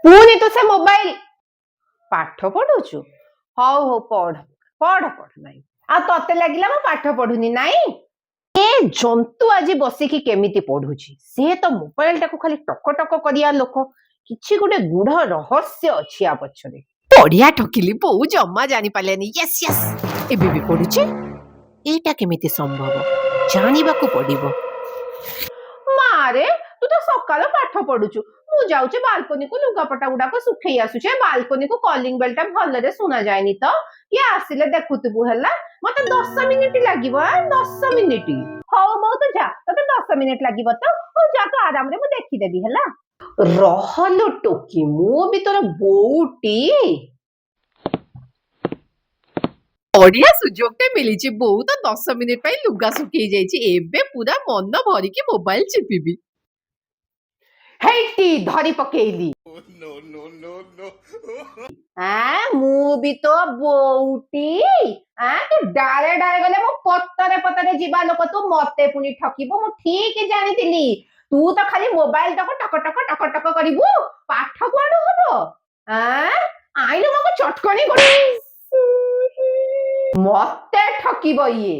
ପୁଣି ତୁ ସେ ମୋବାଇଲ ପାଠ ପଢୁଛୁ? ହଉ ହଉ ପଢ ପଢ ପଢ ନାଇଁ ଆଉ ତତେ ଲାଗିଲା ମୁଁ ପାଠ ପଢୁନି ନାଇଁ? ଏ ଜନ୍ତୁ ଆଜି ବସିକି କେମିତି ପଢୁଛି? ସେ ତ ମୋବାଇଲ ଟାକୁ ଖାଲି ଟକ ଟକ କରିବା ଲୋକ। କିଛି ଗୋଟେ ଗୁଢ ରହସ୍ୟ ଅଛି ଆ ପଛରେ। ବଢିଆ ଠକିଲି, ବୋଉ ଜମା ଜାଣି ପାରିଲେନି। ୟେସ୍ ୟେସ୍, ଏବେ ବି ପଢୁଛି। ଏଇଟା କେମିତି ସମ୍ଭବ? ଜାଣିବାକୁ ପଡିବ। ମାରେ ତୁ ତ ସକାଳ ପାଠ ପଢୁଛୁ, ମୁଁ ଯାଉଛି ବାଲକୋନିକୁ ଲୁଗାପଟା ଗୁଡାକ ଶୁଖେଇ ଆସୁଛି। ବାଲକୋନିକୁ କଲିଂ ବେଲ ଟା ଭଲରେ ଶୁଣା ଯାଏନି ତ, କିଏ ଆସିଲେ ଦେଖୁଥିବୁ ହେଲା। ମତେ 10 ମିନିଟ ଲାଗିବ। 10 ମିନିଟ? ହଉ ବୋଉ ତୁ ଯା, ତତେ 10 ମିନିଟ ଲାଗିବ ତ? ହଉ ଯା, ତୁ ଆରାମରେ ମୁଁ ଦେଖିଦେବି ହେଲା। ରହଲୋ ଟୋକି, ମୁଁ ବି ତୋର ବୋଉଟି। ବଢିଆ ସୁଯୋଗଟେ ମିଳିଛି। ବୋଉ ତ 10 ମିନିଟ ପାଇଁ ଲୁଗା ଶୁଖେଇ ଯାଇଛି। ଏବେ ପୁରା ମନ ଭରିକି ମୋବାଇଲ ଚିପିବି। ହେଇଟି ଧରି ପକେଇଲି। ମୁଁ ବି ତ ବୋଉଟି। ତୁ ଡାଳେ ଡାଳେ ଗଲେ ମୁଁ ପତରେ ପତରେ ଯିବା ଲୋକ। ତୁ ମତେ ପୁଣି ଠକିବୁ, ମୁଁ ଠିକ ଜାଣିଥିଲି। ତୁ ତ ଖାଲି ମୋବାଇଲ ଟାକୁ ଟକ ଟକ ଟକ ଟକ କରିବୁ, ପାଠ କୁଆଡୁ ହବ? ଆଇନ ମକୁ ଚଟକଣି ମତେ ଠକିବ ଇଏ।